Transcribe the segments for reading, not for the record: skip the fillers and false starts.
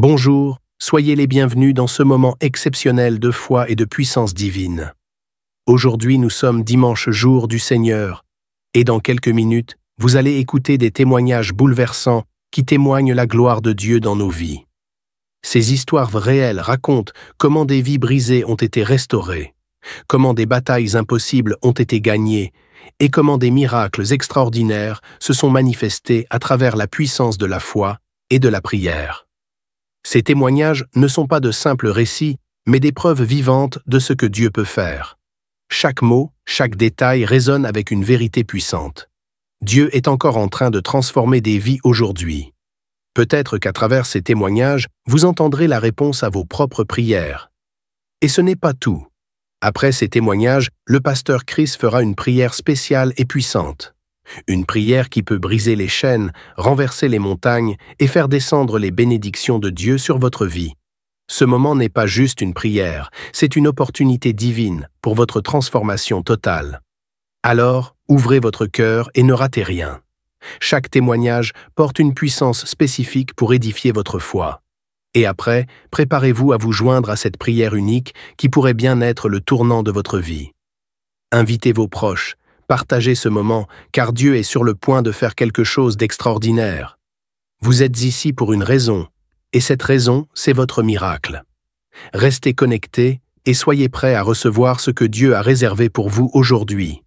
Bonjour, soyez les bienvenus dans ce moment exceptionnel de foi et de puissance divine. Aujourd'hui, nous sommes dimanche jour du Seigneur, et dans quelques minutes, vous allez écouter des témoignages bouleversants qui témoignent la gloire de Dieu dans nos vies. Ces histoires réelles racontent comment des vies brisées ont été restaurées, comment des batailles impossibles ont été gagnées, et comment des miracles extraordinaires se sont manifestés à travers la puissance de la foi et de la prière. Ces témoignages ne sont pas de simples récits, mais des preuves vivantes de ce que Dieu peut faire. Chaque mot, chaque détail résonne avec une vérité puissante. Dieu est encore en train de transformer des vies aujourd'hui. Peut-être qu'à travers ces témoignages, vous entendrez la réponse à vos propres prières. Et ce n'est pas tout. Après ces témoignages, le pasteur Chris fera une prière spéciale et puissante. Une prière qui peut briser les chaînes, renverser les montagnes et faire descendre les bénédictions de Dieu sur votre vie. Ce moment n'est pas juste une prière, c'est une opportunité divine pour votre transformation totale. Alors, ouvrez votre cœur et ne ratez rien. Chaque témoignage porte une puissance spécifique pour édifier votre foi. Et après, préparez-vous à vous joindre à cette prière unique qui pourrait bien être le tournant de votre vie. Invitez vos proches. Partagez ce moment, car Dieu est sur le point de faire quelque chose d'extraordinaire. Vous êtes ici pour une raison, et cette raison, c'est votre miracle. Restez connectés et soyez prêts à recevoir ce que Dieu a réservé pour vous aujourd'hui.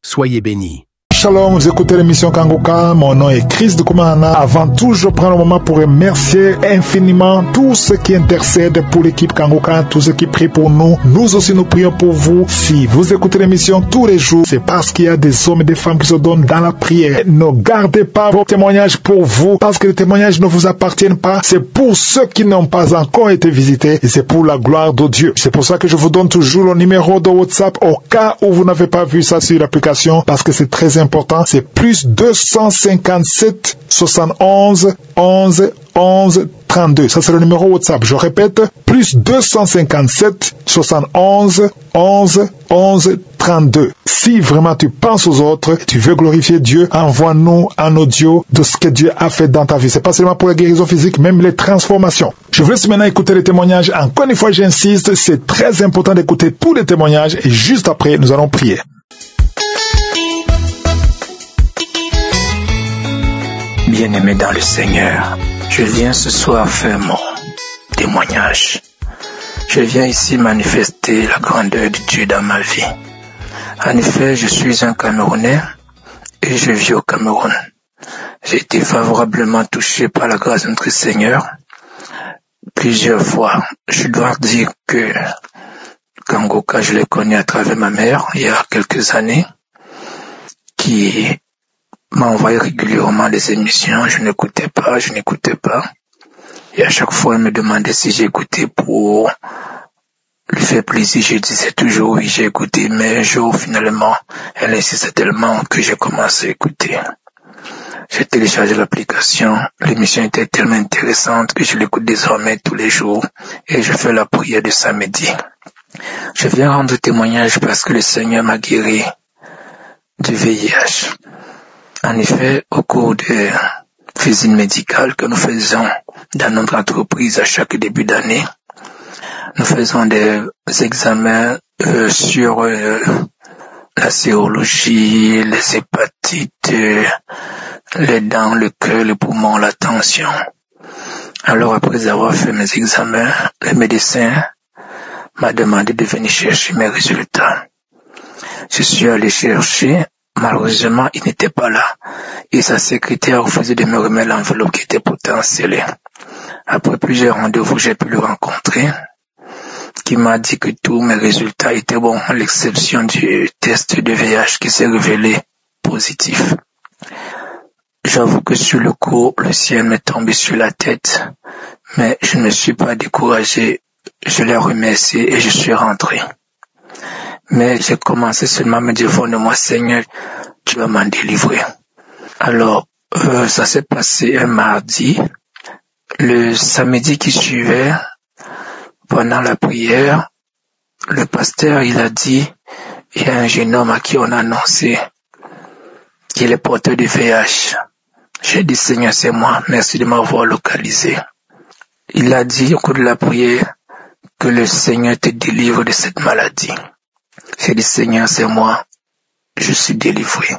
Soyez bénis. Shalom, vous écoutez l'émission Kangoka, mon nom est Chris de Koumana. Avant tout, je prends le moment pour remercier infiniment tous ceux qui intercèdent pour l'équipe Kangoka, tous ceux qui prient pour nous. Nous aussi, nous prions pour vous. Si vous écoutez l'émission tous les jours, c'est parce qu'il y a des hommes et des femmes qui se donnent dans la prière. Ne gardez pas vos témoignages pour vous, parce que les témoignages ne vous appartiennent pas. C'est pour ceux qui n'ont pas encore été visités et c'est pour la gloire de Dieu. C'est pour ça que je vous donne toujours le numéro de WhatsApp au cas où vous n'avez pas vu ça sur l'application, parce que c'est très important. C'est plus 257 71 11 11 32. Ça, c'est le numéro WhatsApp. Je répète, plus 257 71 11 11 32. Si vraiment tu penses aux autres, tu veux glorifier Dieu, envoie-nous un audio de ce que Dieu a fait dans ta vie. C'est pas seulement pour la guérison physique, même les transformations. Je vous laisse maintenant écouter les témoignages. Encore une fois, j'insiste, c'est très important d'écouter tous les témoignages et juste après, nous allons prier. Bien-aimé dans le Seigneur, je viens ce soir faire mon témoignage. Je viens ici manifester la grandeur de Dieu dans ma vie. En effet, je suis un Camerounais et je vis au Cameroun. J'ai été favorablement touché par la grâce de notre Seigneur plusieurs fois. Je dois dire que Kangoka, je l'ai connu à travers ma mère il y a quelques années, qui m'a envoyé régulièrement des émissions, je n'écoutais pas. Et à chaque fois, elle me demandait si j'écoutais pour lui faire plaisir. Je disais toujours oui, j'ai écouté, mais un jour, finalement, elle insistait tellement que j'ai commencé à écouter. J'ai téléchargé l'application, l'émission était tellement intéressante que je l'écoute désormais tous les jours et je fais la prière de samedi. Je viens rendre témoignage parce que le Seigneur m'a guéri du VIH. En effet, au cours des visites médicales que nous faisons dans notre entreprise à chaque début d'année, nous faisons des examens sur la sérologie, les hépatites, les dents, le cœur, les poumons, la tension. Alors après avoir fait mes examens, le médecin m'a demandé de venir chercher mes résultats. Je suis allé chercher. Malheureusement, il n'était pas là et sa secrétaire a refusé de me remettre l'enveloppe qui était pourtant scellée. Après plusieurs rendez-vous, j'ai pu le rencontrer, qui m'a dit que tous mes résultats étaient bons, à l'exception du test de VIH qui s'est révélé positif. J'avoue que sur le coup, le ciel m'est tombé sur la tête, mais je ne suis pas découragé. Je l'ai remercié et je suis rentré. Mais j'ai commencé seulement à me dire, de moi, Seigneur, tu vas m'en délivrer. Alors, ça s'est passé un mardi. Le samedi qui suivait, pendant la prière, le pasteur, il a dit, il y a un jeune homme à qui on a annoncé qu'il est porteur de VIH. J'ai dit, Seigneur, c'est moi, merci de m'avoir localisé. Il a dit au cours de la prière que le Seigneur te délivre de cette maladie. J'ai dit, Seigneur, c'est moi, je suis délivré.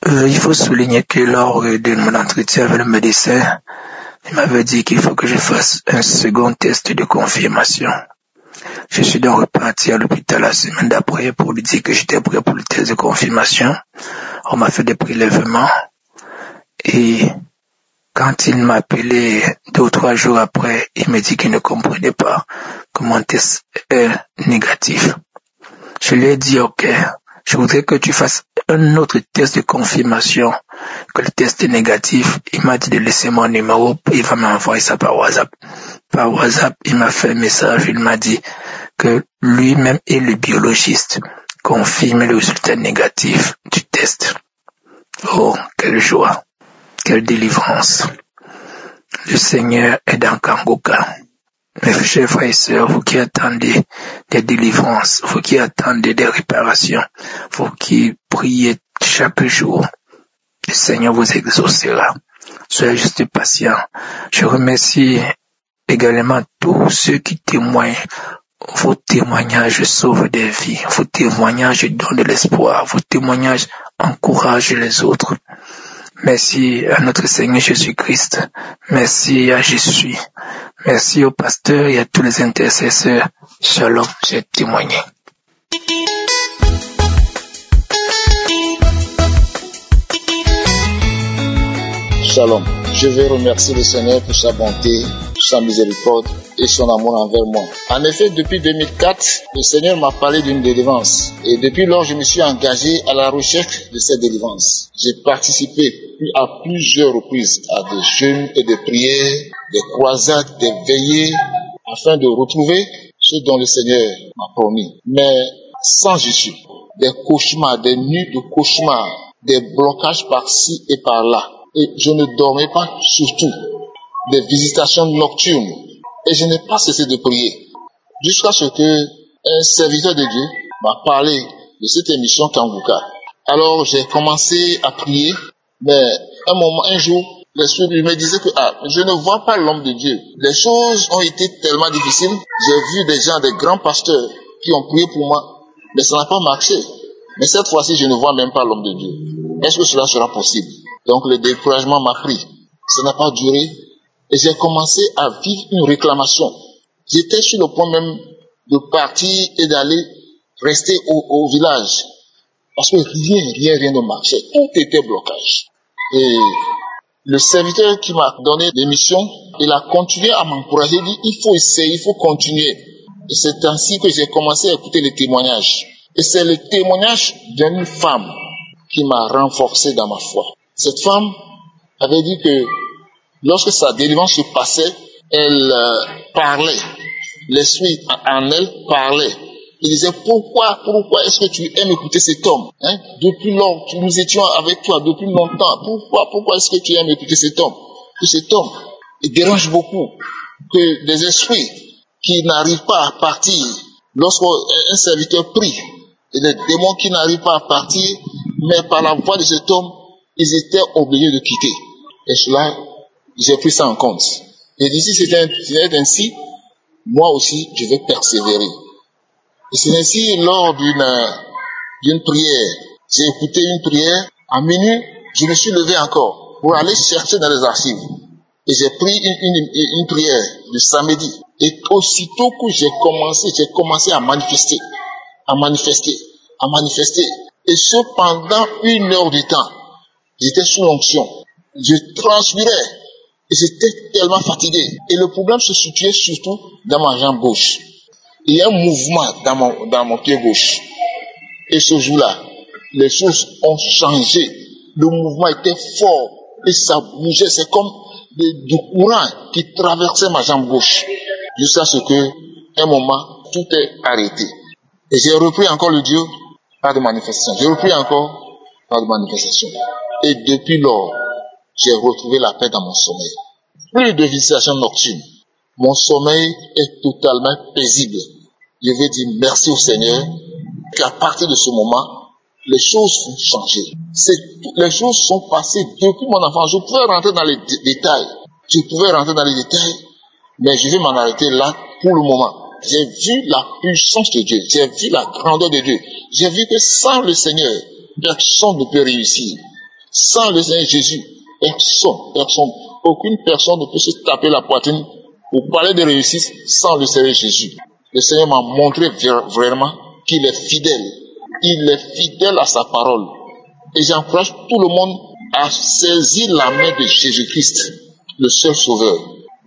Il faut souligner que lors de mon entretien avec le médecin, il m'avait dit qu'il faut que je fasse un second test de confirmation. Je suis donc reparti à l'hôpital la semaine d'après pour lui dire que j'étais prêt pour le test de confirmation. On m'a fait des prélèvements et quand il m'a appelé 2 ou 3 jours après, il m'a dit qu'il ne comprenait pas que mon test est négatif. Je lui ai dit, ok, je voudrais que tu fasses un autre test de confirmation, que le test est négatif. Il m'a dit de laisser mon numéro, il va m'envoyer ça par WhatsApp. Par WhatsApp, il m'a fait un message, il m'a dit que lui-même et le biologiste confirment le résultat négatif du test. Oh, quelle joie, quelle délivrance. Le Seigneur est dans Kangoka. Mes chers frères et sœurs, vous qui attendez des délivrances, vous qui attendez des réparations, vous qui priez chaque jour, le Seigneur vous exaucera. Soyez juste patients. Je remercie également tous ceux qui témoignent. Vos témoignages sauvent des vies. Vos témoignages donnent de l'espoir. Vos témoignages encouragent les autres. Merci à notre Seigneur Jésus-Christ. Merci à Jésus. Merci au pasteur et à tous les intercesseurs. Shalom, j'ai témoigné. Shalom. Je veux remercier le Seigneur pour sa bonté, sa miséricorde et son amour envers moi. En effet, depuis 2004, le Seigneur m'a parlé d'une délivrance. Et depuis lors, je me suis engagé à la recherche de cette délivrance. J'ai participé à plusieurs reprises à des jeûnes et des prières, des croisades, des veillées, afin de retrouver ce dont le Seigneur m'a promis. Mais sans issue, des cauchemars, des nuits de cauchemars, des blocages par-ci et par-là. Et je ne dormais pas, surtout des visitations nocturnes. Et je n'ai pas cessé de prier. Jusqu'à ce que un serviteur de Dieu m'a parlé de cette émission Kanguka. Alors j'ai commencé à prier, mais un jour, l'Esprit me disait que je ne vois pas l'homme de Dieu. Les choses ont été tellement difficiles. J'ai vu des gens, des grands pasteurs qui ont prié pour moi, mais ça n'a pas marché. Mais cette fois-ci, je ne vois même pas l'homme de Dieu. Est-ce que cela sera possible? Donc le découragement m'a pris. Ça n'a pas duré. Et j'ai commencé à vivre une réclamation. J'étais sur le point même de partir et d'aller rester au village. Parce que rien ne marchait. Tout était blocage. Et le serviteur qui m'a donné l'émission, il a continué à m'encourager. Il dit, il faut essayer, il faut continuer. Et c'est ainsi que j'ai commencé à écouter les témoignages. Et c'est le témoignage d'une femme qui m'a renforcé dans ma foi. Cette femme avait dit que lorsque sa délivrance se passait, elle parlait. L'esprit en elle parlait. Il disait, pourquoi est-ce que tu aimes écouter cet homme? Depuis lors, nous étions avec toi depuis longtemps. Pourquoi est-ce que tu aimes écouter cet homme? Que cet homme, il dérange beaucoup. Que des esprits qui n'arrivent pas à partir, lorsqu'un serviteur prie, et des démons qui n'arrivent pas à partir, mais par la voix de cet homme, ils étaient obligés de quitter. Et cela, j'ai pris ça en compte. Et d'ici, c'est ainsi, moi aussi, je vais persévérer. Et c'est ainsi, lors d'une prière, j'ai écouté une prière, à minuit, je me suis levé encore pour aller chercher dans les archives. Et j'ai pris une prière le samedi. Et aussitôt que j'ai commencé à manifester. Et ce, pendant 1 heure de temps, j'étais sous l'onction. Je transpirais. Et j'étais tellement fatigué. Et le problème se situait surtout dans ma jambe gauche. Il y a un mouvement dans mon pied gauche. Et ce jour-là, les choses ont changé. Le mouvement était fort. Et ça bougeait. C'est comme du courant qui traversait ma jambe gauche. Jusqu'à ce que, un moment, tout est arrêté. Et j'ai repris encore le Dieu, pas de manifestation. J'ai repris encore, pas de manifestation. Et depuis lors, j'ai retrouvé la paix dans mon sommeil. Plus de visitations nocturnes. Mon sommeil est totalement paisible. Je veux dire merci au Seigneur qu'à partir de ce moment, les choses ont changé. Les choses sont passées depuis mon enfance. Je pouvais rentrer dans les détails. Mais je vais m'en arrêter là pour le moment. J'ai vu la puissance de Dieu, j'ai vu la grandeur de Dieu. J'ai vu que sans le Seigneur, personne ne peut réussir. Sans le Seigneur Jésus, personne, aucune personne ne peut se taper la poitrine pour parler de réussite sans le Seigneur Jésus. Le Seigneur m'a montré vraiment qu'il est fidèle. Il est fidèle à sa parole. Et j'encourage tout le monde à saisir la main de Jésus-Christ, le seul sauveur.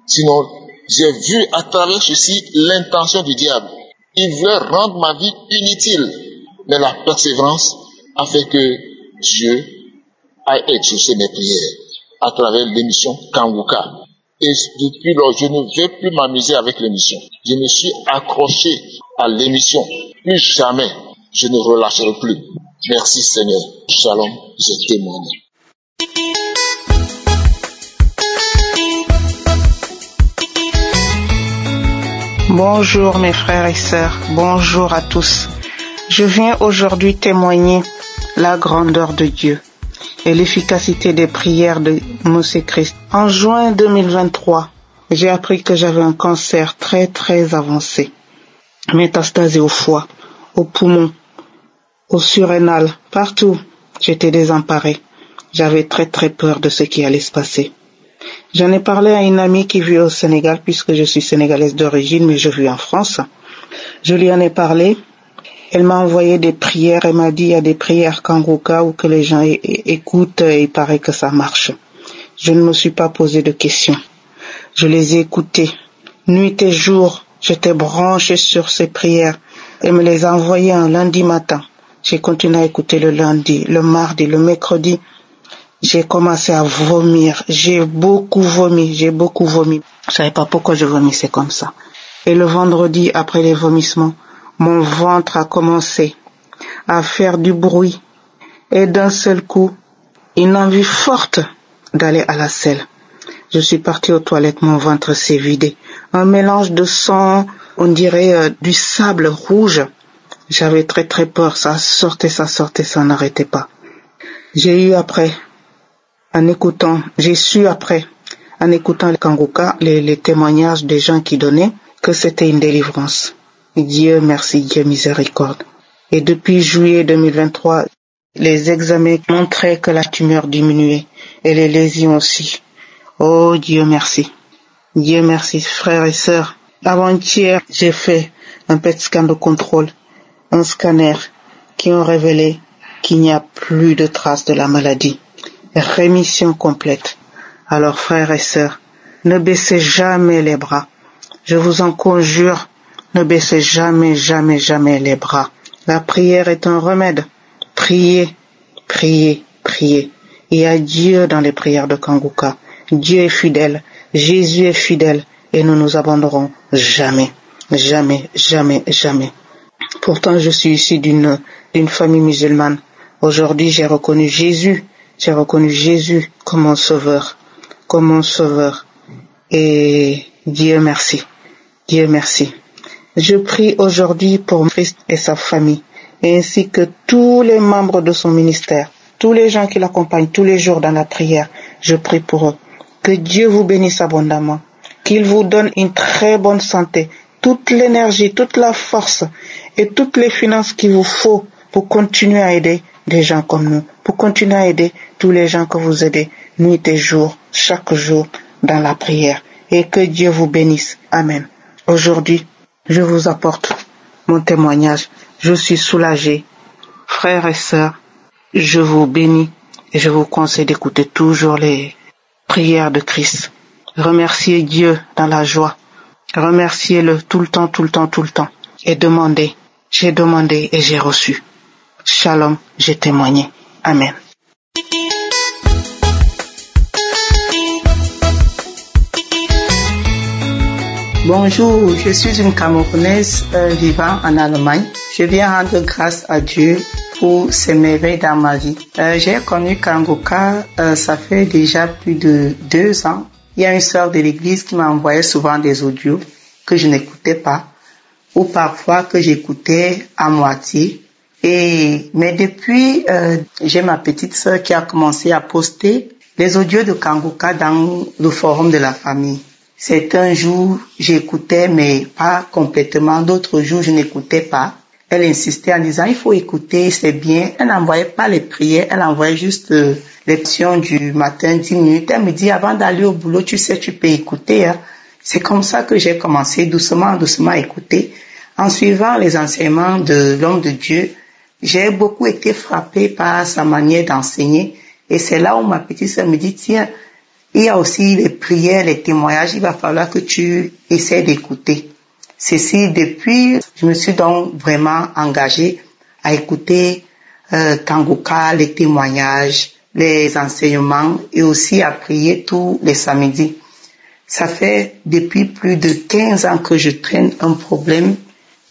Sinon, j'ai vu à travers ceci l'intention du diable. Il voulait rendre ma vie inutile. Mais la persévérance a fait que Dieu a exaucé mes prières à travers l'émission Kanguka. Et depuis lors, je ne vais plus m'amuser avec l'émission. Je me suis accroché à l'émission. Plus jamais, je ne relâcherai plus. Merci Seigneur. Shalom, j'ai témoigné. Bonjour mes frères et sœurs, bonjour à tous. Je viens aujourd'hui témoigner la grandeur de Dieu et l'efficacité des prières de Monsieur Christ. En juin 2023, j'ai appris que j'avais un cancer très avancé, métastasé au foie, au poumon, au surrénal, partout. J'étais désemparée. J'avais très peur de ce qui allait se passer. J'en ai parlé à une amie qui vit au Sénégal, puisque je suis sénégalaise d'origine, mais je vis en France. Je lui en ai parlé. Elle m'a envoyé des prières. Elle m'a dit, il y a des prières Kanguka où que les gens écoutent et il paraît que ça marche. Je ne me suis pas posé de questions. Je les ai écoutées. Nuit et jour, j'étais branchée sur ces prières. Elle me les a envoyées un lundi matin. J'ai continué à écouter le lundi, le mardi, le mercredi. J'ai commencé à vomir. J'ai beaucoup vomi. Je savais pas pourquoi je vomissais comme ça. Et le vendredi, après les vomissements, mon ventre a commencé à faire du bruit. Et d'un seul coup, une envie forte d'aller à la selle. Je suis partie aux toilettes, mon ventre s'est vidé. Un mélange de sang, on dirait du sable rouge. J'avais très peur. Ça sortait, ça n'arrêtait pas. J'ai su après, en écoutant le Kanguka, les témoignages des gens qui donnaient, que c'était une délivrance. Dieu merci, Dieu miséricorde. Et depuis juillet 2023, les examens montraient que la tumeur diminuait et les lésions aussi. Oh Dieu merci. Dieu merci, frères et sœurs. Avant-hier, j'ai fait un PET scan de contrôle, un scanner qui ont révélé qu'il n'y a plus de traces de la maladie. Rémission complète. Alors frères et sœurs, ne baissez jamais les bras. Je vous en conjure, ne baissez jamais les bras. La prière est un remède. Priez. Il y a Dieu dans les prières de Kanguka. Dieu est fidèle, Jésus est fidèle et nous nous abandonnerons jamais. Pourtant, je suis issu d'une famille musulmane. Aujourd'hui, j'ai reconnu Jésus comme mon sauveur. Et Dieu merci. Je prie aujourd'hui pour Christ et sa famille, ainsi que tous les membres de son ministère, tous les gens qui l'accompagnent tous les jours dans la prière. Je prie pour eux. Que Dieu vous bénisse abondamment, qu'il vous donne une très bonne santé, toute l'énergie, toute la force et toutes les finances qu'il vous faut pour continuer à aider des gens comme nous, pour continuer à aider tous les gens que vous aidez nuit et jour, chaque jour dans la prière. Et que Dieu vous bénisse. Amen. Aujourd'hui, je vous apporte mon témoignage. Je suis soulagé. Frères et sœurs, je vous bénis et je vous conseille d'écouter toujours les prières de Christ. Remerciez Dieu dans la joie. Remerciez-le tout le temps. Et demandez. J'ai demandé et j'ai reçu. Shalom, j'ai témoigné. Amen. Bonjour, je suis une Camerounaise vivant en Allemagne. Je viens rendre grâce à Dieu pour ses merveilles dans ma vie. J'ai connu Kanguka, ça fait déjà plus de 2 ans. Il y a une sœur de l'église qui m'a envoyé souvent des audios que je n'écoutais pas, ou parfois que j'écoutais à moitié. Mais depuis, j'ai ma petite sœur qui a commencé à poster les audios de Kanguka dans le forum de la famille. Certains jours, j'écoutais, mais pas complètement. D'autres jours, je n'écoutais pas. Elle insistait en disant, il faut écouter, c'est bien. Elle n'envoyait pas les prières, elle envoyait juste les prières du matin, 10 minutes. Elle me dit, avant d'aller au boulot, tu sais, tu peux écouter. Hein. C'est comme ça que j'ai commencé doucement, doucement à écouter. En suivant les enseignements de l'homme de Dieu, j'ai beaucoup été frappée par sa manière d'enseigner. Et c'est là où ma petite sœur me dit, tiens, il y a aussi les prières, les témoignages, il va falloir que tu essaies d'écouter. Ceci, depuis, je me suis donc vraiment engagée à écouter Kangoka, les témoignages, les enseignements et aussi à prier tous les samedis. Ça fait depuis plus de 15 ans que je traîne un problème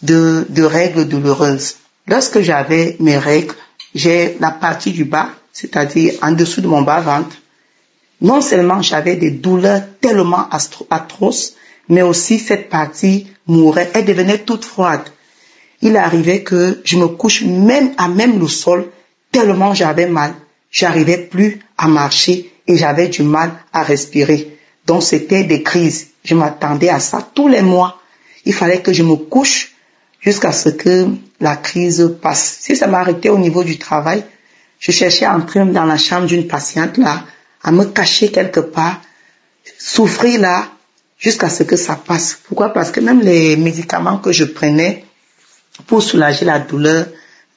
de règles douloureuses. Lorsque j'avais mes règles, j'ai la partie du bas, c'est-à-dire en dessous de mon bas-ventre. Non seulement j'avais des douleurs tellement atroces, mais aussi cette partie mourait, elle devenait toute froide. Il arrivait que je me couche même à même le sol, tellement j'avais mal. J'arrivais plus à marcher et j'avais du mal à respirer. Donc c'était des crises. Je m'attendais à ça tous les mois. Il fallait que je me couche jusqu'à ce que la crise passe. Si ça m'arrêtait au niveau du travail, je cherchais à entrer dans la chambre d'une patiente là, à me cacher quelque part, souffrir là, jusqu'à ce que ça passe. Pourquoi? Parce que même les médicaments que je prenais pour soulager la douleur,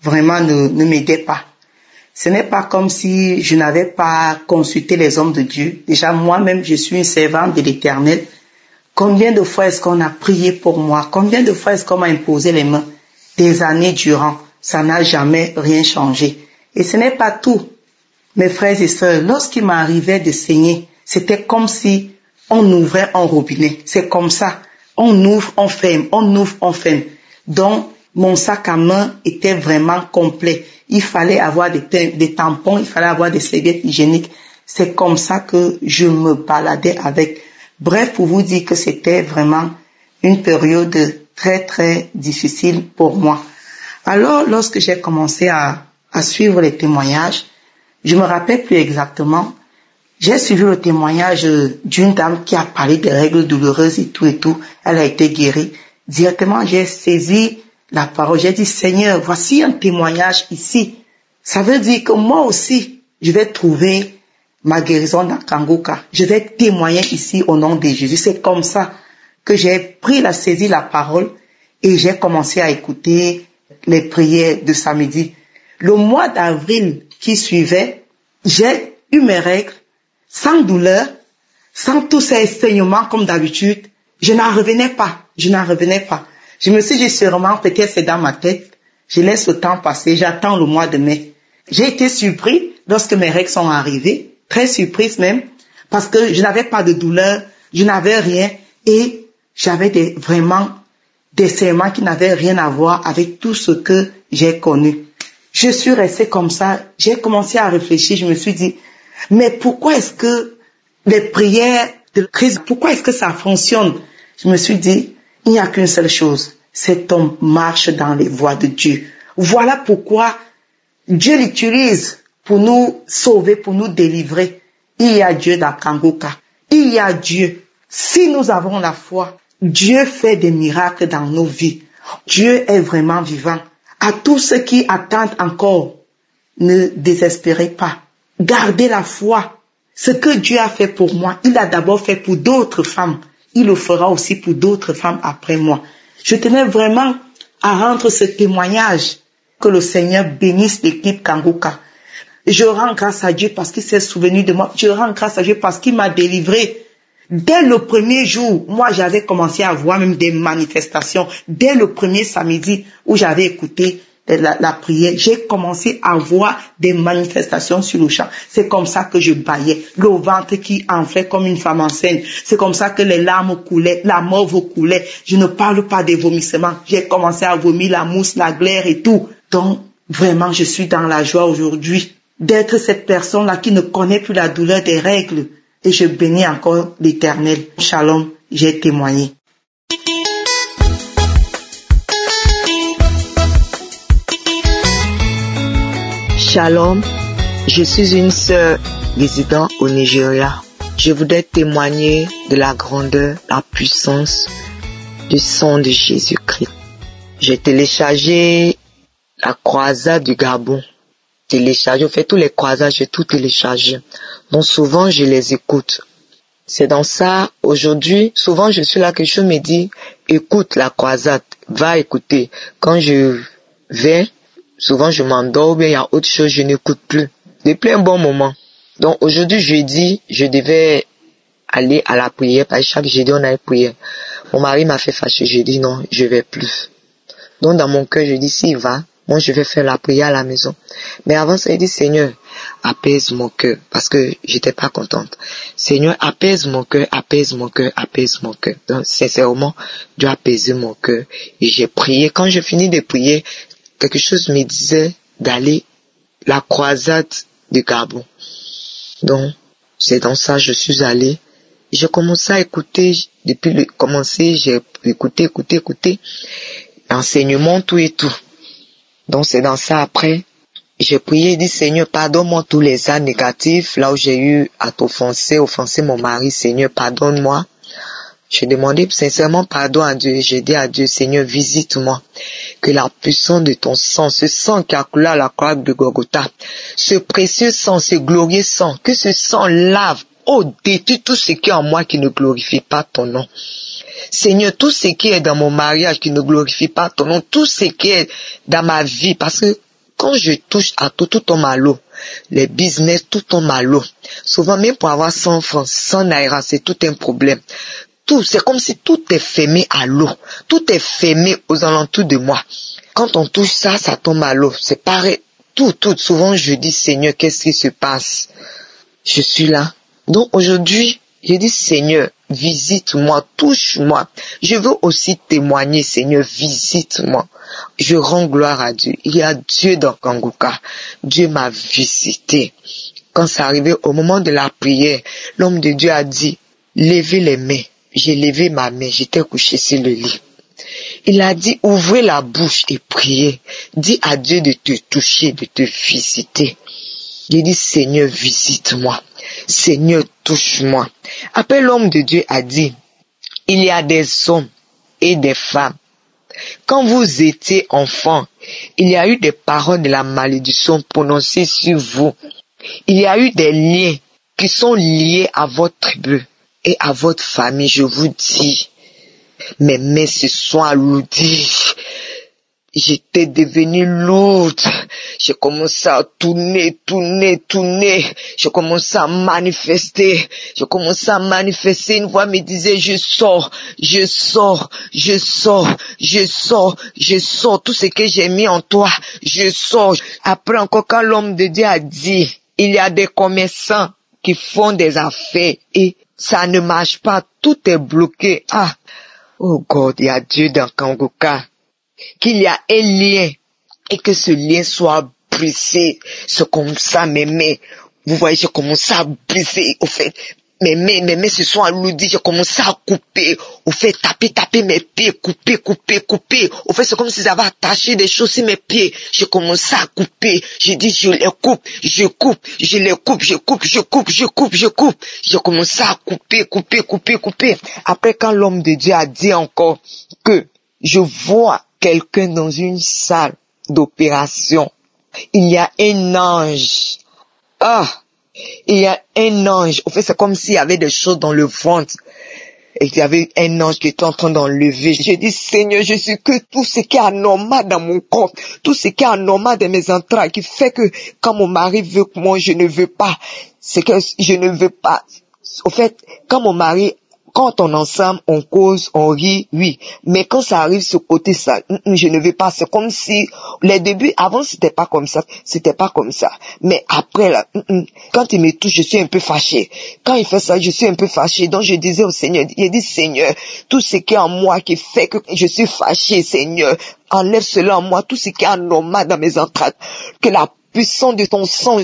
vraiment ne m'aidaient pas. Ce n'est pas comme si je n'avais pas consulté les hommes de Dieu. Déjà, moi-même, je suis une servante de l'Éternel. Combien de fois est-ce qu'on a prié pour moi? Combien de fois est-ce qu'on m'a imposé les mains? Des années durant. Ça n'a jamais rien changé. Et ce n'est pas tout. Mes frères et sœurs, lorsqu'il m'arrivait de saigner, c'était comme si on ouvrait un robinet. C'est comme ça. On ouvre, on ferme, on ouvre, on ferme. Donc, mon sac à main était vraiment complet. Il fallait avoir des tampons, il fallait avoir des serviettes hygiéniques. C'est comme ça que je me baladais avec. Bref, pour vous dire que c'était vraiment une période très, très difficile pour moi. Alors, lorsque j'ai commencé à suivre les témoignages, je me rappelle plus exactement, j'ai suivi le témoignage d'une dame qui a parlé des règles douloureuses et tout. Elle a été guérie. Directement, j'ai saisi la parole. J'ai dit, Seigneur, voici un témoignage ici. Ça veut dire que moi aussi, je vais trouver ma guérison dans Kangoka. Je vais témoigner ici au nom de Jésus. C'est comme ça que j'ai pris la parole et j'ai commencé à écouter les prières de samedi. Le mois d'avril qui suivait, j'ai eu mes règles sans douleur, sans tous ces saignements comme d'habitude. Je n'en revenais pas. Je me suis dit sûrement, peut-être c'est dans ma tête. Je laisse le temps passer, j'attends le mois de mai. J'ai été surpris lorsque mes règles sont arrivées, très surprise même, parce que je n'avais pas de douleur, je n'avais rien et j'avais vraiment des saignements qui n'avaient rien à voir avec tout ce que j'ai connu. Je suis restée comme ça, j'ai commencé à réfléchir, je me suis dit, mais pourquoi est-ce que les prières de crise, pourquoi est-ce que ça fonctionne? Je me suis dit, il n'y a qu'une seule chose, c'est qu'on marche dans les voies de Dieu. Voilà pourquoi Dieu l'utilise pour nous sauver, pour nous délivrer. Il y a Dieu dans Kangoka. Il y a Dieu. Si nous avons la foi, Dieu fait des miracles dans nos vies. Dieu est vraiment vivant. À tous ceux qui attendent encore, ne désespérez pas. Gardez la foi. Ce que Dieu a fait pour moi, il a d'abord fait pour d'autres femmes. Il le fera aussi pour d'autres femmes après moi. Je tenais vraiment à rendre ce témoignage. Que le Seigneur bénisse l'équipe Kangoka. Je rends grâce à Dieu parce qu'il s'est souvenu de moi. Je rends grâce à Dieu parce qu'il m'a délivré. Dès le premier jour, moi j'avais commencé à voir même des manifestations. Dès le premier samedi où j'avais écouté la prière, j'ai commencé à voir des manifestations sur le champ. C'est comme ça que je bâillais, le ventre qui enflait comme une femme enceinte. C'est comme ça que les larmes coulaient, la morve coulait. Je ne parle pas des vomissements. J'ai commencé à vomir la mousse, la glaire et tout. Donc, vraiment, je suis dans la joie aujourd'hui d'être cette personne-là qui ne connaît plus la douleur des règles. Et je bénis encore l'Éternel. Shalom, j'ai témoigné. Shalom, je suis une sœur résidant au Nigeria. Je voudrais témoigner de la grandeur, la puissance du sang de Jésus-Christ. J'ai téléchargé la croisade du Gabon. J'ai fait tous les croisades, j'ai tout téléchargé. Donc souvent, je les écoute. C'est dans ça, aujourd'hui, souvent je suis là, quelque chose me dit, écoute la croisade, va écouter. Quand je vais, souvent je m'endors, mais il y a autre chose, je n'écoute plus. Depuis un bon moment. Donc aujourd'hui, jeudi, je devais aller à la prière, parce que chaque jeudi on a une prière. Mon mari m'a fait fâcher, j'ai dit non, je vais plus. Donc dans mon cœur, je dis s'il va, moi je vais faire la prière à la maison. Mais avant ça, il dit Seigneur, apaise mon cœur, parce que j'étais pas contente. Seigneur, apaise mon cœur, apaise mon cœur, apaise mon cœur. Donc sincèrement, Dieu a apaisé mon cœur. Et j'ai prié. Quand je finis de prier, quelque chose me disait d'aller la croisade du Gabon. Donc c'est dans ça que je suis allé. J'ai commencé à écouter, depuis le commencer, j'ai écouté, enseignement, tout et tout. Donc c'est dans ça après, j'ai prié et dit Seigneur, pardonne-moi tous les actes négatifs, là où j'ai eu à offenser mon mari, Seigneur, pardonne-moi. J'ai demandé sincèrement pardon à Dieu, j'ai dit à Dieu, Seigneur, visite-moi, que la puissance de ton sang, ce sang qui a coulé à la croix de Golgotha, ce précieux sang, ce glorieux sang, que ce sang lave, détruit tout ce qui est en moi qui ne glorifie pas ton nom. Seigneur, tout ce qui est dans mon mariage qui ne glorifie pas ton nom, tout ce qui est dans ma vie, parce que quand je touche à tout tombe à l'eau. Les business, tout tombe à l'eau. Souvent, même pour avoir 100 francs, 100 naira, c'est tout un problème. Tout, c'est comme si tout est fermé à l'eau. Tout est fermé aux alentours de moi. Quand on touche ça, ça tombe à l'eau. C'est pareil. Tout. Souvent, je dis, Seigneur, qu'est-ce qui se passe? Je suis là. Donc, aujourd'hui, je dis, Seigneur, visite-moi, touche-moi. Je veux aussi témoigner, Seigneur, visite-moi. Je rends gloire à Dieu. Il y a Dieu dans Kanguka. Dieu m'a visité. Quand c'est arrivé au moment de la prière, l'homme de Dieu a dit, levez les mains. J'ai levé ma main, j'étais couché sur le lit. Il a dit, ouvrez la bouche et priez. Dis à Dieu de te toucher, de te visiter. Il dit, Seigneur, visite-moi. Seigneur, touche-moi. Après, l'homme de Dieu a dit, il y a des hommes et des femmes. Quand vous étiez enfant, il y a eu des paroles de la malédiction prononcées sur vous. Il y a eu des liens qui sont liés à votre tribu et à votre famille. Je vous dis, mes mains se sont alourdies. J'étais devenue lourde. J'ai commencé à tourner. J'ai commencé à manifester. Une voix me disait, je sors. Tout ce que j'ai mis en toi, je sors. Après encore, quand l'homme de Dieu a dit, il y a des commerçants qui font des affaires et ça ne marche pas. Tout est bloqué. Oh God, il y a Dieu dans Kanguka. Qu'il y a un lien et que ce lien soit brisé. C'est comme ça, mes mains. Vous voyez, j'ai commencé à briser. Au fait, mes mains se sont alourdies. J'ai commencé à couper. Au fait, taper mes pieds. Couper. Au fait, c'est comme si j'avais attaché des choses sur mes pieds. J'ai commencé à couper. J'ai dit, je les coupe. J'ai commencé à couper. Après, quand l'homme de Dieu a dit encore que je vois quelqu'un dans une salle d'opération. Il y a un ange. Il y a un ange. En fait, c'est comme s'il y avait des choses dans le ventre. Et il y avait un ange qui était en train d'enlever. J'ai dit, Seigneur, je suis que tout ce qui est anormal dans mon corps, tout ce qui est anormal dans mes entrailles, qui fait que quand mon mari veut que moi, je ne veux pas. C'est que je ne veux pas. Au fait, quand mon mari, quand on est ensemble, on cause, on rit, oui. Mais quand ça arrive ce côté, ça, je ne veux pas. C'est comme si, les débuts, avant, c'était pas comme ça. Mais après, là, quand il me touche, je suis un peu fâché. Quand il fait ça, je suis un peu fâché. Donc, je disais au Seigneur, il dit, Seigneur, tout ce qui est en moi qui fait que je suis fâché, Seigneur, enlève cela en moi, tout ce qui est anormal dans mes entrailles. Que la puissance de ton sang,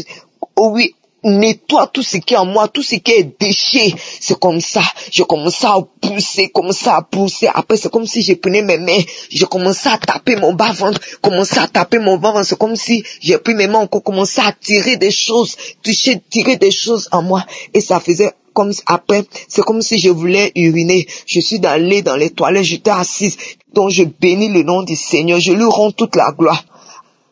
oui, nettoie tout ce qui est en moi, tout ce qui est déchet. C'est comme ça. Je commençais à pousser. Après, c'est comme si je prenais mes mains, je commençais à taper mon bas-ventre, C'est comme si j'ai pris mes mains encore, commençais à tirer des choses, tirer des choses en moi. Et ça faisait Après, c'est comme si je voulais uriner. Je suis allée dans les toilettes, j'étais assise. Donc je bénis le nom du Seigneur, je lui rends toute la gloire.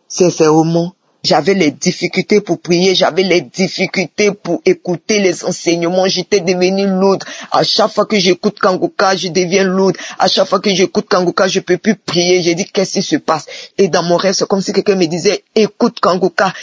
Sincèrement, j'avais les difficultés pour prier, j'avais les difficultés pour écouter les enseignements, j'étais devenue lourde. À chaque fois que j'écoute Kangoka, je deviens lourde. À chaque fois que j'écoute Kangoka, je peux plus prier. J'ai dit, qu'est-ce qui se passe? Et dans mon rêve, c'est comme si quelqu'un me disait, écoute Kangoka,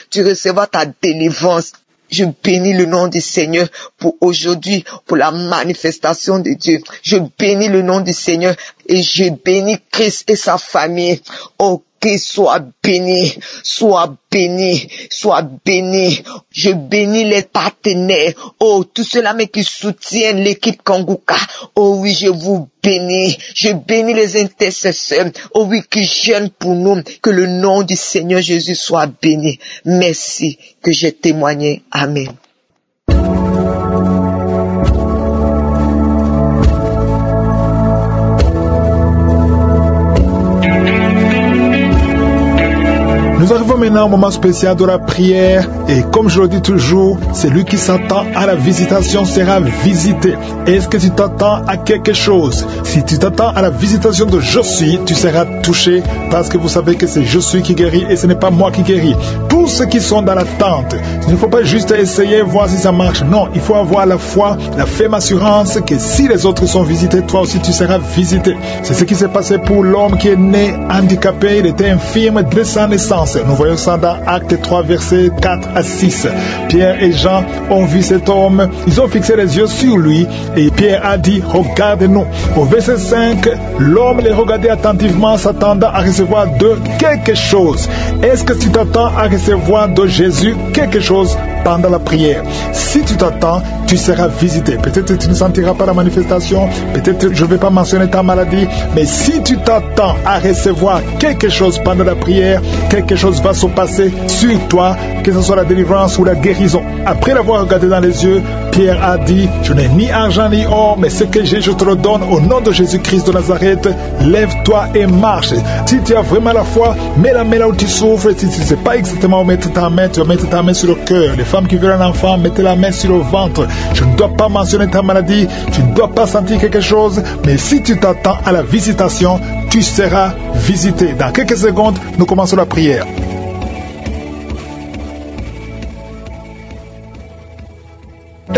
tu recevras ta délivrance. Je bénis le nom du Seigneur pour aujourd'hui, pour la manifestation de Dieu. Je bénis le nom du Seigneur et je bénis Christ et sa famille. Oh, Christ soit béni, soit béni, soit béni. Je bénis les partenaires. Oh, tous ceux-là qui soutiennent l'équipe Kangoka. Oh oui, je vous bénis. Je bénis les intercesseurs. Oh oui, qui jeûnent pour nous. Que le nom du Seigneur Jésus soit béni. Merci que j'ai témoigné. Amen. Nous arrivons maintenant au moment spécial de la prière et comme je le dis toujours, celui qui s'attend à la visitation sera visité. Est-ce que tu t'attends à quelque chose? Si tu t'attends à la visitation de Je suis, tu seras touché parce que vous savez que c'est Je suis qui guérit et ce n'est pas moi qui guéris. Tous ceux qui sont dans l'attente, il ne faut pas juste essayer, voir si ça marche. Non, il faut avoir la foi, la ferme assurance que si les autres sont visités, toi aussi tu seras visité. C'est ce qui s'est passé pour l'homme qui est né handicapé, il était infirme dès sa naissance. Nous voyons ça dans Acte 3, versets 4 à 6. Pierre et Jean ont vu cet homme, ils ont fixé les yeux sur lui et Pierre a dit, regarde-nous. Au verset 5, l'homme les regardait attentivement, s'attendant à recevoir de quelque chose. Est-ce que tu t'attends à recevoir de Jésus quelque chose pendant la prière? Si tu t'attends, tu seras visité. Peut-être que tu ne sentiras pas la manifestation, peut-être que je ne vais pas mentionner ta maladie, mais si tu t'attends à recevoir quelque chose pendant la prière, quelque chose va se passer sur toi, que ce soit la délivrance ou la guérison. Après l'avoir regardé dans les yeux, Pierre a dit, je n'ai ni argent ni or, mais ce que j'ai, je te le donne au nom de Jésus-Christ de Nazareth. Lève-toi et marche. Si tu as vraiment la foi, mets la main là où tu souffres. Si tu ne sais pas exactement où mettre ta main, tu vas mettre ta main sur le cœur. Les femmes qui veulent un enfant, mettez la main sur le ventre. Je ne dois pas mentionner ta maladie, tu ne dois pas sentir quelque chose, mais si tu t'attends à la visitation, tu seras visité. Dans quelques secondes, nous commençons la prière.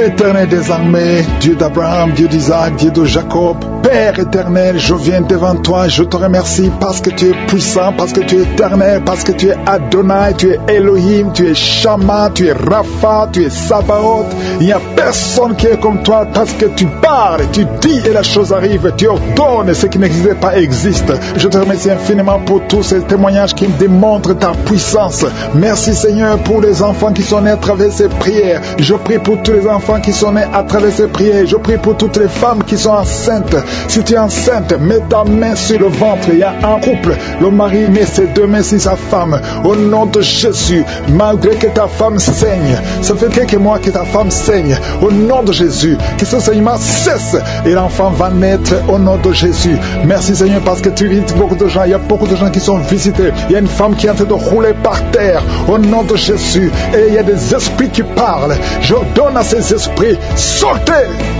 Éternel des armées, Dieu d'Abraham, Dieu d'Isaac, Dieu de Jacob, Père éternel, je viens devant toi, je te remercie parce que tu es puissant, parce que tu es éternel, parce que tu es Adonai, tu es Elohim, tu es Shama, tu es Rapha, tu es Sabaoth. Il n'y a personne qui est comme toi parce que tu parles, tu dis et la chose arrive, tu ordonnes, ce qui n'existait pas existe. Je te remercie infiniment pour tous ces témoignages qui me démontrent ta puissance. Merci Seigneur pour les enfants qui sont nés à travers ces prières. Je prie pour tous les enfants qui sont nés à travers ces prières. Je prie pour toutes les femmes qui sont enceintes. Si tu es enceinte, mets ta main sur le ventre. Il y a un couple, le mari met ses deux mains sur sa femme. Au nom de Jésus, malgré que ta femme saigne, ça fait quelques mois que ta femme saigne. Au nom de Jésus, que ce saignement cesse et l'enfant va naître au nom de Jésus. Merci Seigneur parce que tu visites beaucoup de gens. Il y a beaucoup de gens qui sont visités. Il y a une femme qui est en train de rouler par terre. Au nom de Jésus. Et il y a des esprits qui parlent. Je donne à ces esprits, sortez,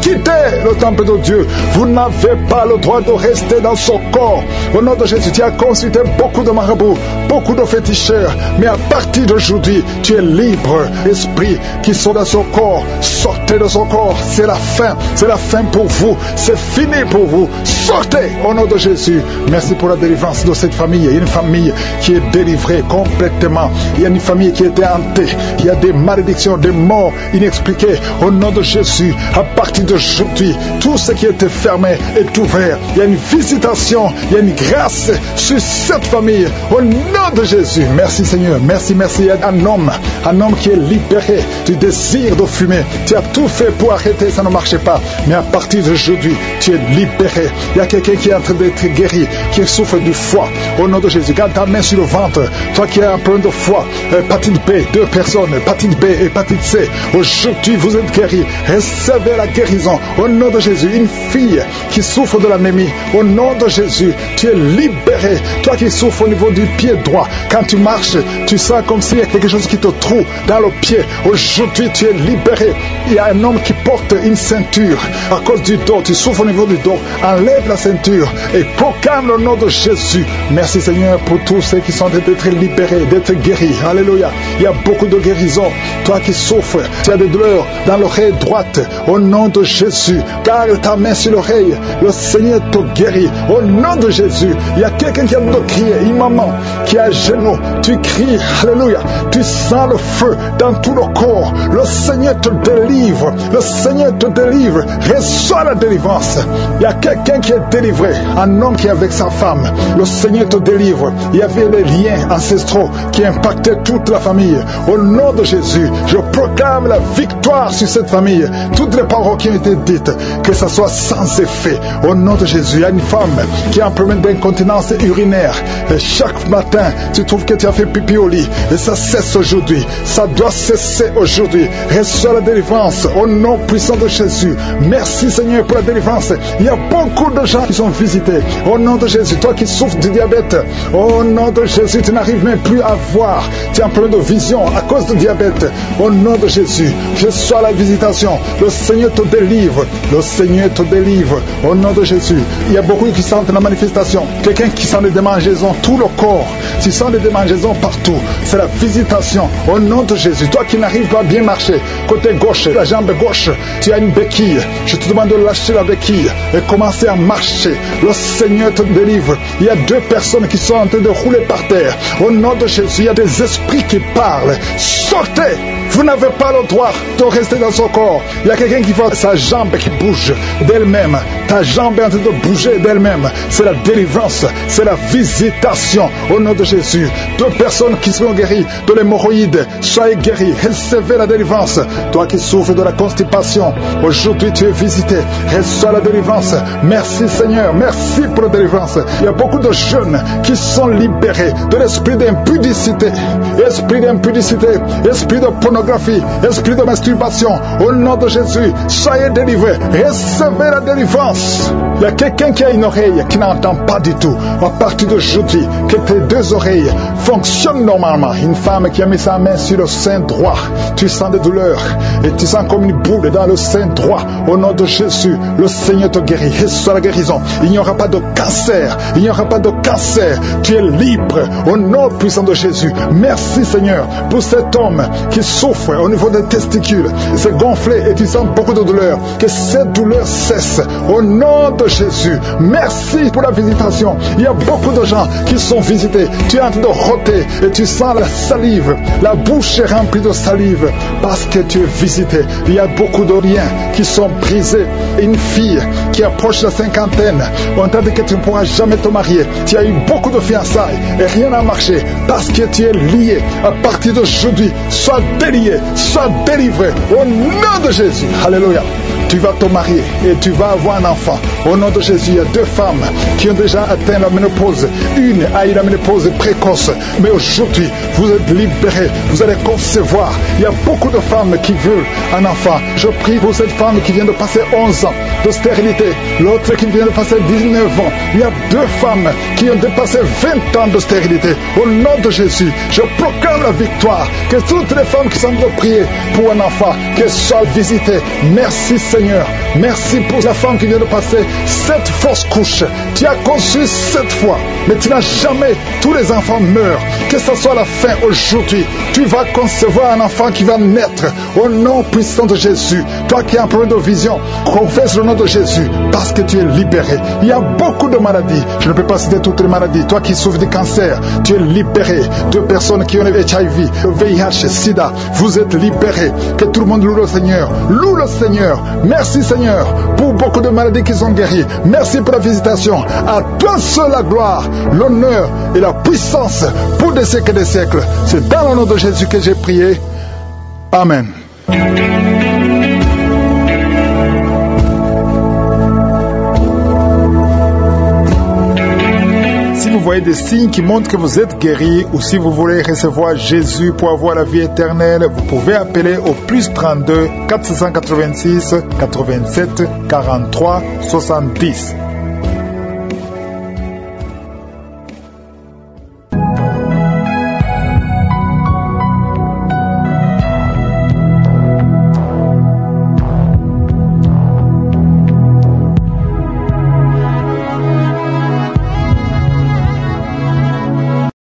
quittez le temple de Dieu. Vous n'avez pas le droit de rester dans son corps. Au nom de Jésus, tu as consulté beaucoup de marabouts, beaucoup de féticheurs, mais à partir d'aujourd'hui, tu es libre. Esprits qui sont dans son corps, sortez de son corps. C'est la fin pour vous, c'est fini pour vous. Sortez au nom de Jésus. Merci pour la délivrance de cette famille. Il y a une famille qui est délivrée complètement. Il y a une famille qui était hantée. Il y a des malédictions, des morts inexpliquées. Au nom de Jésus, à partir d'aujourd'hui, tout ce qui était fermé est ouvert. Il y a une visitation, il y a une grâce sur cette famille. Au nom de Jésus, merci Seigneur, merci. Il y a un homme qui est libéré du désir de fumer. Tu as tout fait pour arrêter, ça ne marchait pas. Mais à partir d'aujourd'hui, tu es libéré. Il y y a quelqu'un qui est en train d'être guéri, qui souffre du foie. Au nom de Jésus, garde ta main sur le ventre. Toi qui as un problème de foie, hépatite B, 2 personnes, hépatite B, hépatite C. Aujourd'hui, vous êtes guéris. Recevez la guérison. Au nom de Jésus, une fille qui souffre de l'anémie, au nom de Jésus, tu es libéré. Toi qui souffres au niveau du pied droit, quand tu marches, tu sens comme s'il y a quelque chose qui te troue dans le pied. Aujourd'hui, tu es libéré. Il y a un homme qui porte une ceinture à cause du dos. Tu souffres au niveau du dos. Enlève la ceinture et proclame le nom de Jésus. Merci Seigneur pour tous ceux qui sont d'être libérés, d'être guéris. Alléluia. Il y a beaucoup de guérisons. Toi qui souffres, tu as des douleurs dans l'oreille droite. Au nom de Jésus, garde ta main sur l'oreille. Le Seigneur te guérit. Au nom de Jésus, il y a quelqu'un qui a besoin de crier. Une maman qui est à genoux. Tu cries. Alléluia. Tu sens le feu dans tout le corps. Le Seigneur te délivre. Le Seigneur te délivre. Reçois la délivrance. Il y a quelqu'un qui est délivré. Un homme qui est avec sa femme. Le Seigneur te délivre. Il y avait les liens ancestraux qui impactaient toute la famille. Au nom de Jésus, je proclame la victoire sur cette famille. Toutes les paroles qui ont été dites, que ça soit sans effet. Au nom de Jésus, il y a une femme qui a un problème d'incontinence urinaire. Et chaque matin, tu trouves que tu as fait pipi au lit. Et ça cesse aujourd'hui. Ça doit cesser aujourd'hui. Reçois la délivrance au nom puissant de Jésus. Merci Seigneur pour la délivrance. Il y a beaucoup de gens qui sont visités. Au nom de Jésus, toi qui souffres du diabète, au nom de Jésus, tu n'arrives même plus à voir. Tu as un problème de vision à cause du diabète. Au nom de Jésus, je sois la visitation. Le Seigneur te délivre. Le Seigneur te délivre. Au nom de Jésus, il y a beaucoup qui sentent la manifestation. Quelqu'un qui sent des démangeaisons, tout le corps. Tu sens des démangeaisons partout. C'est la visitation. Au nom de Jésus, toi qui n'arrives pas à bien marcher, côté gauche, la jambe gauche, tu as une béquille. Je te demande de lâcher la béquille et commencer à marcher. Le Seigneur te délivre. Il y a 2 personnes qui sont en train de rouler par terre. Au nom de Jésus, il y a des esprits qui parlent. Sortez! Vous n'avez pas le droit de rester dans son corps. Il y a quelqu'un qui voit sa jambe qui bouge d'elle-même. Ta jambe est en train de bouger d'elle-même. C'est la délivrance, c'est la visitation. Au nom de Jésus, 2 personnes qui seront guéries de l'hémorroïde, soyez guéris, recevez la délivrance. Toi qui souffres de la constipation, aujourd'hui tu es visité. Reçois la délivrance. Merci Seigneur, merci pour la délivrance. Il y a beaucoup de jeunes qui sont libérés de l'esprit d'impudicité, esprit d'impudicité, esprit de pornographie, esprit de masturbation. Au nom de Jésus, soyez délivrés. Recevez la délivrance. Il y a quelqu'un qui a une oreille qui n'entend pas du tout. À partir d'aujourd'hui, que tes 2 oreilles fonctionnent normalement. Une femme qui a mis sa main sur le sein droit, tu sens des douleurs et tu sens comme une boule dans le sein droit. Au nom de Jésus, le Seigneur te guérit. Reçois la guérison. Il n'y aura pas de cancer. Il n'y aura pas de cancer. Tu es libre au nom puissant de Jésus. Merci Seigneur pour cet homme qui souffre au niveau des testicules. C'est gonflé et tu sens beaucoup de douleur. Que cette douleur cesse au nom de Jésus. Merci pour la visitation. Il y a beaucoup de gens qui sont visités. Tu es en train de rôter et tu sens la salive. La bouche est remplie de salive parce que tu es visité. Il y a beaucoup de liens qui sont brisés. Une fille qui approche la cinquantaine, on t'a dit que tu ne pourras jamais te marier. Tu as eu beaucoup de fiançailles et rien n'a marché parce que tu es lié. À partir d'aujourd'hui, sois délié, sois délivré au nom de Jésus. Alléluia. Tu vas te marier et tu vas avoir un enfant. Au nom de Jésus, il y a 2 femmes qui ont déjà atteint la ménopause. Une a eu la ménopause précoce. Mais aujourd'hui, vous êtes libérés. Vous allez concevoir. Il y a beaucoup de femmes qui veulent un enfant. Je prie pour cette femme qui vient de passer 11 ans de stérilité. L'autre qui vient de passer 19 ans. Il y a 2 femmes qui ont dépassé 20 ans de stérilité. Au nom de Jésus, je proclame la victoire. Que toutes les femmes qui sont de prier pour un enfant, qu'elles soient visitées. Merci Seigneur. Merci pour la femme qui vient de passer 7 fausses couches. Tu as conçu 7 fois, mais tu n'as jamais. Tous les enfants meurent. Que ce soit la fin aujourd'hui, tu vas concevoir un enfant qui va naître. Au nom puissant de Jésus. Toi qui as un problème de vision, confesse le nom de Jésus parce que tu es libéré. Il y a beaucoup de maladies. Je ne peux pas citer toutes les maladies. Toi qui souffres de cancer, tu es libéré. 2 personnes qui ont le HIV, le VIH, SIDA, vous êtes libérés. Que tout le monde loue le Seigneur. Loue le Seigneur. Merci Seigneur pour beaucoup de maladies qui sont guéries. Merci pour la visitation. À toi seul la gloire, l'honneur et la puissance pour des siècles et des siècles. C'est dans le nom de Jésus que j'ai prié. Amen. voyez des signes qui montrent que vous êtes guéri ou si vous voulez recevoir Jésus pour avoir la vie éternelle, vous pouvez appeler au plus 32 486 87 43 70.